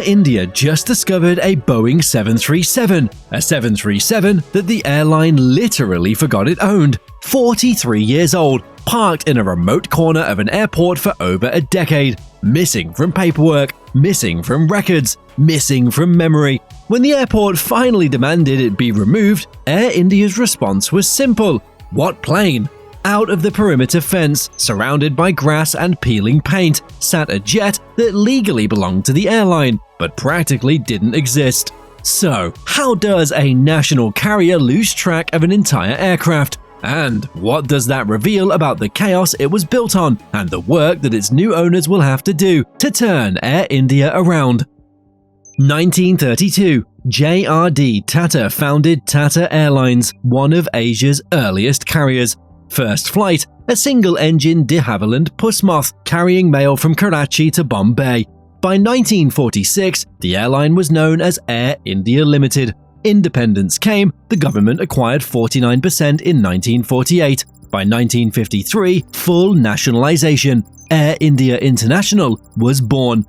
Air India just discovered a Boeing 737, a 737 that the airline literally forgot it owned, 43 years old, parked in a remote corner of an airport for over a decade, missing from paperwork, missing from records, missing from memory. When the airport finally demanded it be removed, Air India's response was simple. What plane? Out of the perimeter fence, surrounded by grass and peeling paint, sat a jet that legally belonged to the airline, but practically didn't exist. So, how does a national carrier lose track of an entire aircraft? And what does that reveal about the chaos it was built on and the work that its new owners will have to do to turn Air India around? 1932, J.R.D. Tata founded Tata Airlines, one of Asia's earliest carriers. First flight, a single-engine de Havilland Pussmoth carrying mail from Karachi to Bombay. By 1946, the airline was known as Air India Limited. Independence came, the government acquired 49% in 1948. By 1953, full nationalization, Air India International was born.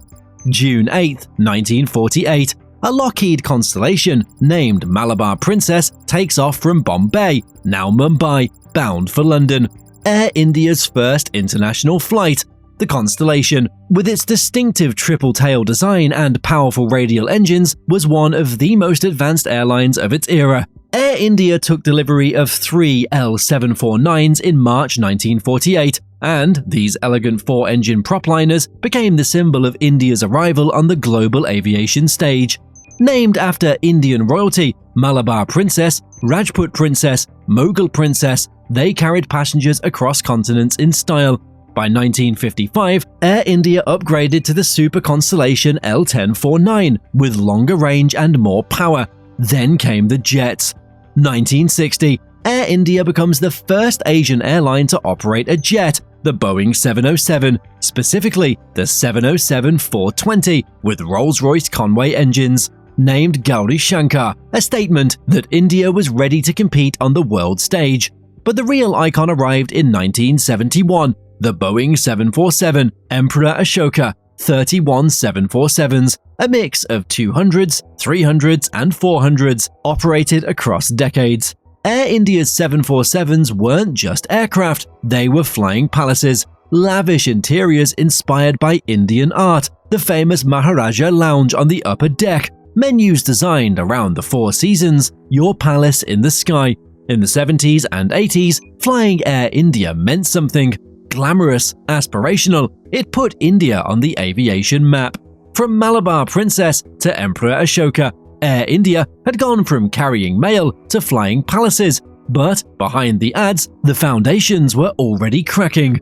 June 8, 1948, a Lockheed Constellation named Malabar Princess takes off from Bombay, now Mumbai, bound for London. Air India's first international flight. The Constellation, with its distinctive triple-tail design and powerful radial engines, was one of the most advanced airlines of its era. Air India took delivery of 3 L749s in March 1948, and these elegant 4-engine propliners became the symbol of India's arrival on the global aviation stage. Named after Indian royalty, Malabar Princess, Rajput Princess, Mughal Princess, they carried passengers across continents in style. By 1955, Air India upgraded to the Super Constellation L1049 with longer range and more power. Then came the jets. 1960, Air India becomes the first Asian airline to operate a jet, the Boeing 707, specifically the 707-420 with Rolls-Royce Conway engines. Named Gauri Shankar, a statement that India was ready to compete on the world stage. But the real icon arrived in 1971, the Boeing 747 Emperor Ashoka, 31 747s, a mix of 200s, 300s, and 400s, operated across decades. Air India's 747s weren't just aircraft, they were flying palaces, lavish interiors inspired by Indian art, the famous Maharaja Lounge on the upper deck, menus designed around the Four Seasons, your palace in the sky. In the 70s and 80s, flying Air India meant something. Glamorous, aspirational, it put India on the aviation map. From Malabar Princess to Emperor Ashoka, Air India had gone from carrying mail to flying palaces, but behind the ads, the foundations were already cracking.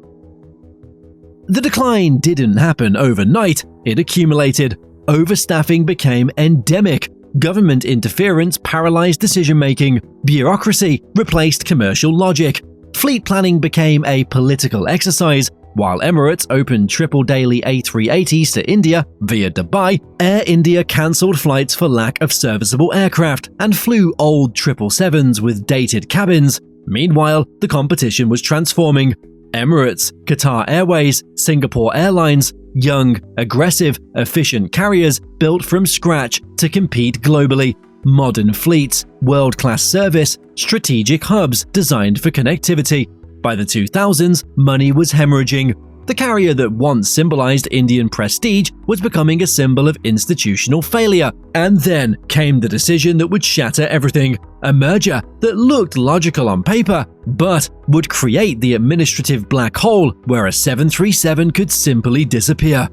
The decline didn't happen overnight, it accumulated. Overstaffing became endemic. Government interference paralyzed decision-making. Bureaucracy replaced commercial logic. Fleet planning became a political exercise. While Emirates opened triple-daily A380s to India via Dubai, Air India cancelled flights for lack of serviceable aircraft and flew old 777s with dated cabins. Meanwhile, the competition was transforming. Emirates, Qatar Airways, Singapore Airlines, young, aggressive, efficient carriers built from scratch to compete globally. Modern fleets, world-class service, strategic hubs designed for connectivity. By the 2000s, money was hemorrhaging. The carrier that once symbolized Indian prestige was becoming a symbol of institutional failure. And then came the decision that would shatter everything. A merger that looked logical on paper, but would create the administrative black hole where a 737 could simply disappear.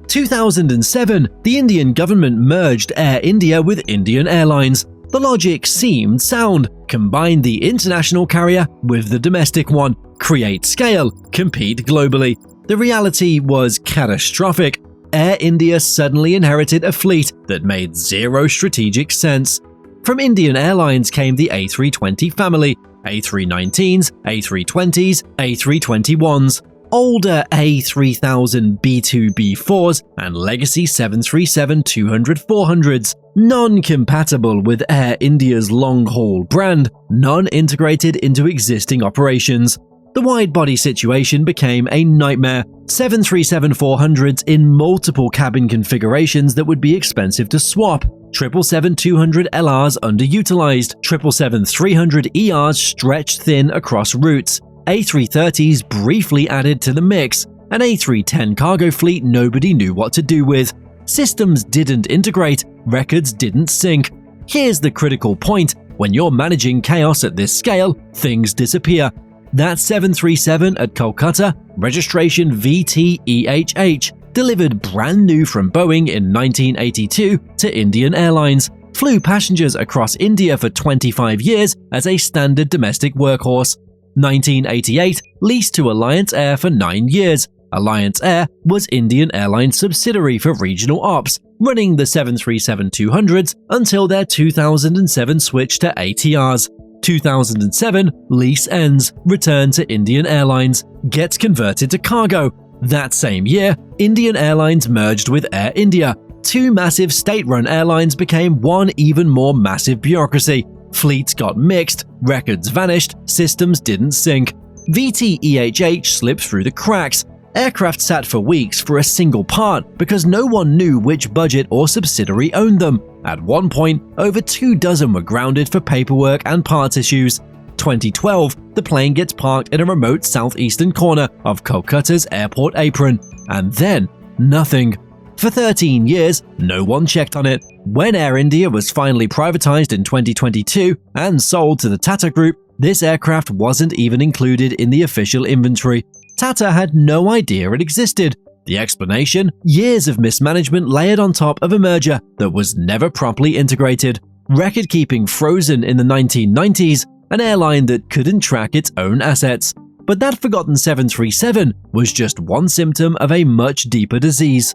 2007, the Indian government merged Air India with Indian Airlines. The logic seemed sound. Combine the international carrier with the domestic one, create scale, compete globally. The reality was catastrophic. Air India suddenly inherited a fleet that made zero strategic sense. From Indian Airlines came the A320 family, A319s, A320s, A321s. Older A3000 B2B4s and legacy 737-200-400s, non-compatible with Air India's long-haul brand, none integrated into existing operations. The wide-body situation became a nightmare. 737-400s in multiple cabin configurations that would be expensive to swap, 777-200LRs underutilized, 777-300ERs stretched thin across routes, A330s briefly added to the mix, an A310 cargo fleet nobody knew what to do with. Systems didn't integrate, records didn't sync. Here's the critical point: when you're managing chaos at this scale, things disappear. That 737 at Kolkata, registration VTEHH, delivered brand new from Boeing in 1982 to Indian Airlines, flew passengers across India for 25 years as a standard domestic workhorse. 1988, leased to Alliance Air for 9 years. Alliance Air was Indian Airlines' subsidiary for regional ops, running the 737-200s until their 2007 switch to ATRs. 2007, lease ends, return to Indian Airlines, gets converted to cargo. That same year, Indian Airlines merged with Air India. Two massive state-run airlines became one even more massive bureaucracy. Fleets got mixed, records vanished, systems didn't sync. VTEHH slipped through the cracks. Aircraft sat for weeks for a single part because no one knew which budget or subsidiary owned them. At one point, over 24 were grounded for paperwork and parts issues. 2012, the plane gets parked in a remote southeastern corner of Kolkata's airport apron. And then, nothing. For 13 years, no one checked on it. When Air India was finally privatized in 2022 and sold to the Tata Group, this aircraft wasn't even included in the official inventory. Tata had no idea it existed. The explanation? Years of mismanagement layered on top of a merger that was never properly integrated. Record-keeping frozen in the 1990s, an airline that couldn't track its own assets. But that forgotten 737 was just one symptom of a much deeper disease.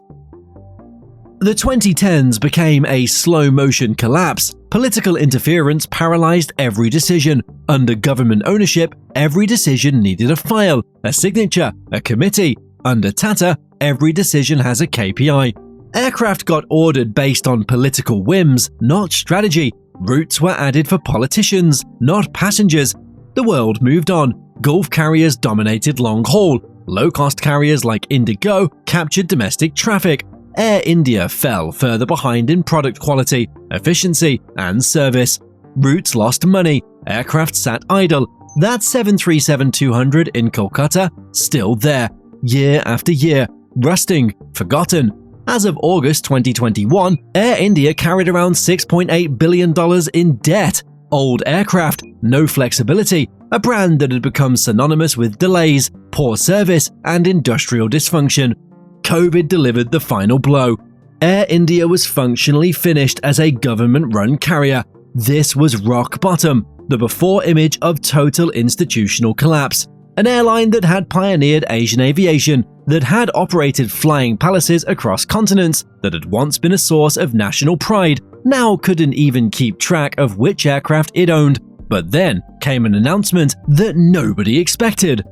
The 2010s became a slow-motion collapse. Political interference paralyzed every decision. Under government ownership, every decision needed a file, a signature, a committee. Under Tata, every decision has a KPI. Aircraft got ordered based on political whims, not strategy. Routes were added for politicians, not passengers. The world moved on. Gulf carriers dominated long-haul. Low-cost carriers like Indigo captured domestic traffic. Air India fell further behind in product quality, efficiency, and service. Routes lost money, aircraft sat idle. That 737-200 in Kolkata, still there, year after year, rusting, forgotten. As of August 2021, Air India carried around $6.8 billion in debt. Old aircraft, no flexibility, a brand that had become synonymous with delays, poor service, and industrial dysfunction. COVID delivered the final blow. Air India was functionally finished as a government-run carrier. This was rock bottom, the before image of total institutional collapse. An airline that had pioneered Asian aviation, that had operated flying palaces across continents, that had once been a source of national pride, now couldn't even keep track of which aircraft it owned. But then came an announcement that nobody expected.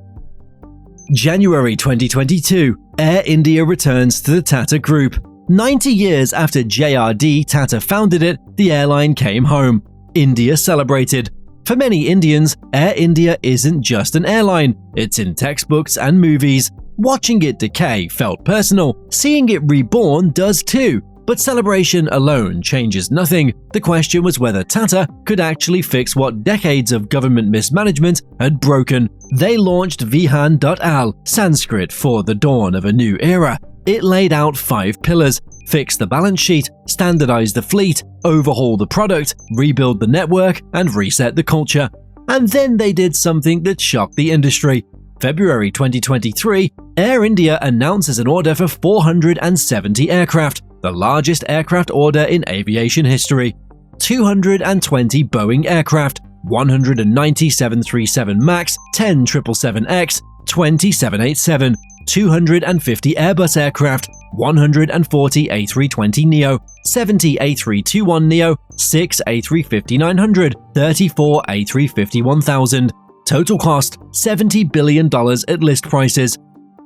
January 2022, Air India returns to the Tata Group. 90 years after JRD Tata founded it, the airline came home. India celebrated. For many Indians, Air India isn't just an airline, it's in textbooks and movies. Watching it decay felt personal, seeing it reborn does too. But celebration alone changes nothing. The question was whether Tata could actually fix what decades of government mismanagement had broken. They launched Vihan.al, Sanskrit for the dawn of a new era. It laid out 5 pillars: fix the balance sheet, standardize the fleet, overhaul the product, rebuild the network, and reset the culture. And then they did something that shocked the industry. February 2023, Air India announces an order for 470 aircraft, the largest aircraft order in aviation history. 220 Boeing aircraft, 190 737 MAX, 10 777X, 20 787, 250 Airbus aircraft, 140 A320neo, 70 A321neo, 6 A350-900, 34 A350-1000. Total cost $70 billion at list prices.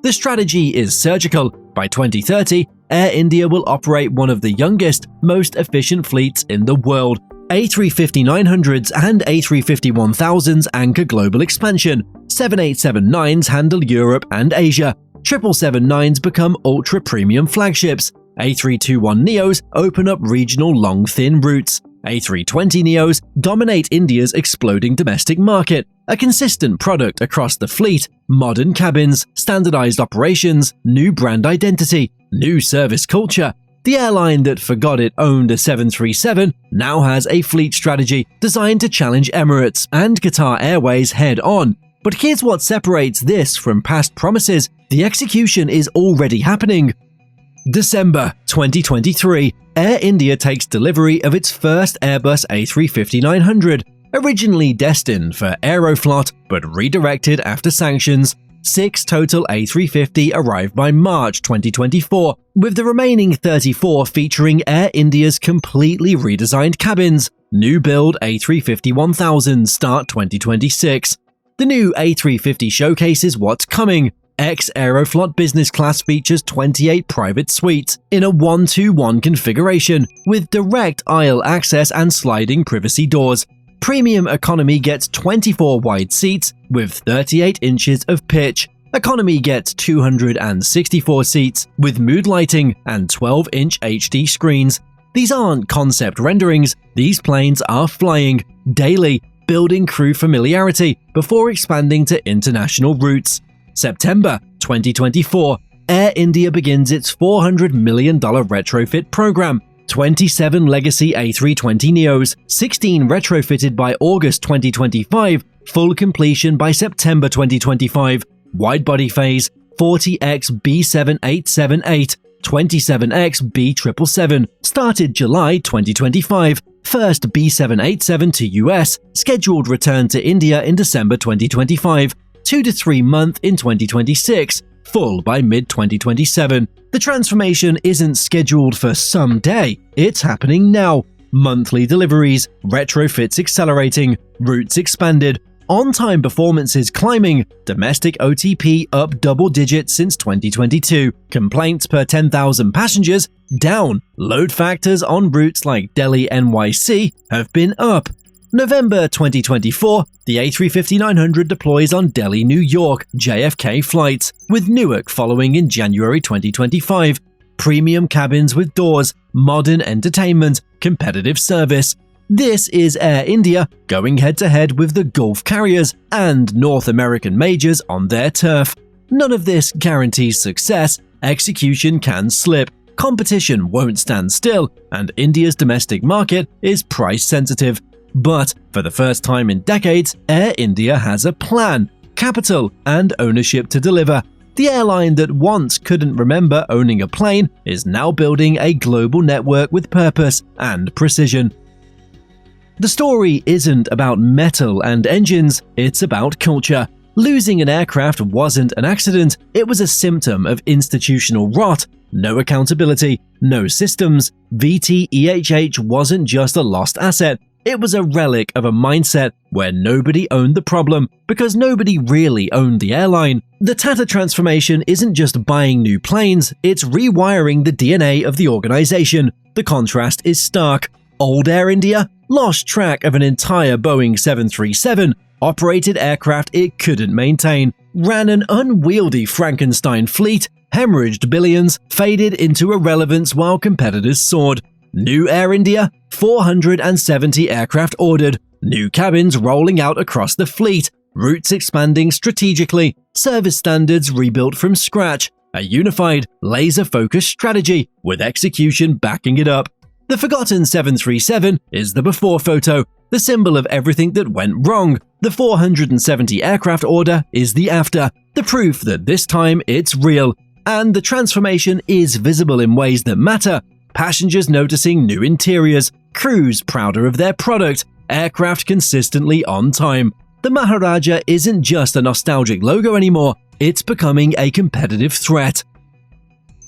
The strategy is surgical. By 2030, Air India will operate one of the youngest, most efficient fleets in the world. A350-900s and A350-1000s anchor global expansion. 787-9s handle Europe and Asia. 777-9s become ultra-premium flagships. A321neos open up regional long-thin routes. A320neos dominate India's exploding domestic market. A consistent product across the fleet, modern cabins, standardized operations, new brand identity, new service culture. The airline that forgot it owned a 737 now has a fleet strategy designed to challenge Emirates and Qatar Airways head-on. But here's what separates this from past promises: the execution is already happening. December 2023, Air India takes delivery of its first Airbus A350-900, originally destined for Aeroflot but redirected after sanctions. 6 total A350 arrived by March 2024, with the remaining 34 featuring Air India's completely redesigned cabins. New build A350-1000 start 2026. The new A350 showcases what's coming. Ex-Aeroflot business class features 28 private suites in a 1-to-1 configuration with direct aisle access and sliding privacy doors. Premium economy gets 24 wide seats with 38 inches of pitch. Economy gets 264 seats with mood lighting and 12-inch HD screens. These aren't concept renderings, these planes are flying daily, building crew familiarity before expanding to international routes. September 2024, Air India begins its $400 million retrofit program. 27 legacy A320neos, 16 retrofitted by August 2025, full completion by September 2025. Wide-body phase, 40X B7878, 27X B777, started July 2025. First B787 to US, scheduled return to India in December 2025. 2 to 3 month in 2026, full by mid-2027. The transformation isn't scheduled for someday, it's happening now. Monthly deliveries, retrofits accelerating, routes expanded, on-time performances climbing, domestic OTP up double digits since 2022, complaints per 10,000 passengers down, load factors on routes like Delhi-NYC have been up. November 2024, the A350-900 deploys on Delhi-New York JFK flights, with Newark following in January 2025. Premium cabins with doors, modern entertainment, competitive service. This is Air India going head-to-head with the Gulf carriers and North American majors on their turf. None of this guarantees success, execution can slip, competition won't stand still, and India's domestic market is price-sensitive. But for the first time in decades, Air India has a plan, capital, and ownership to deliver. The airline that once couldn't remember owning a plane is now building a global network with purpose and precision. The story isn't about metal and engines, it's about culture. Losing an aircraft wasn't an accident, it was a symptom of institutional rot. No accountability, no systems. VTEHH wasn't just a lost asset. It was a relic of a mindset where nobody owned the problem because nobody really owned the airline. The Tata transformation isn't just buying new planes, it's rewiring the DNA of the organization. The contrast is stark. Old Air India lost track of an entire Boeing 737, operated aircraft it couldn't maintain, ran an unwieldy Frankenstein fleet, hemorrhaged billions, faded into irrelevance while competitors soared. New Air India, 470 aircraft ordered, new cabins rolling out across the fleet, routes expanding strategically, service standards rebuilt from scratch, a unified, laser-focused strategy with execution backing it up. The forgotten 737 is the before photo, the symbol of everything that went wrong. The 470 aircraft order is the after, the proof that this time it's real. And the transformation is visible in ways that matter. Passengers noticing new interiors, crews prouder of their product, aircraft consistently on time. The Maharaja isn't just a nostalgic logo anymore, it's becoming a competitive threat.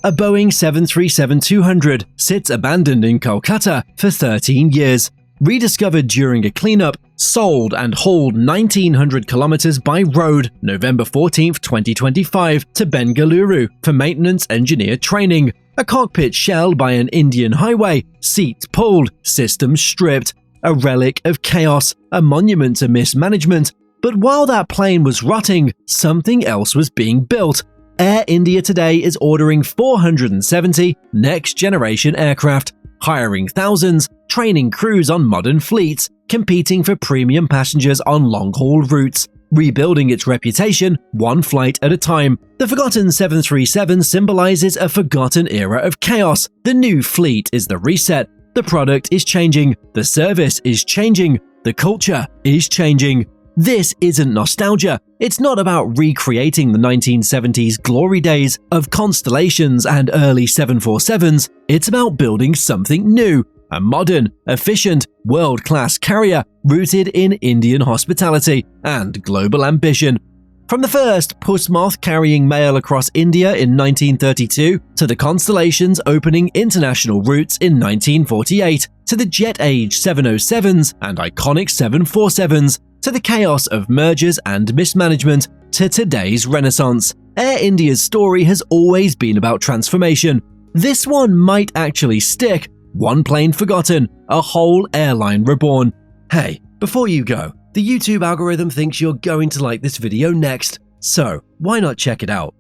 A Boeing 737-200 sits abandoned in Kolkata for 13 years. Rediscovered during a cleanup, sold and hauled 1,900 kilometers by road November 14, 2025 to Bengaluru for maintenance engineer training. A cockpit shelled by an Indian highway, seats pulled, systems stripped. A relic of chaos, a monument to mismanagement. But while that plane was rotting, something else was being built. Air India today is ordering 470 next-generation aircraft, hiring thousands, training crews on modern fleets, competing for premium passengers on long-haul routes, rebuilding its reputation one flight at a time. The forgotten 737 symbolizes a forgotten era of chaos. The new fleet is the reset. The product is changing. The service is changing. The culture is changing. This isn't nostalgia. It's not about recreating the 1970s glory days of Constellations and early 747s. It's about building something new, a modern, efficient, world-class carrier rooted in Indian hospitality and global ambition. From the first puss moth carrying mail across India in 1932, to the Constellations opening international routes in 1948, to the jet age 707s and iconic 747s, to the chaos of mergers and mismanagement, to today's renaissance, Air India's story has always been about transformation. This one might actually stick. One plane forgotten, a whole airline reborn. Hey, before you go, the YouTube algorithm thinks you're going to like this video next, so why not check it out?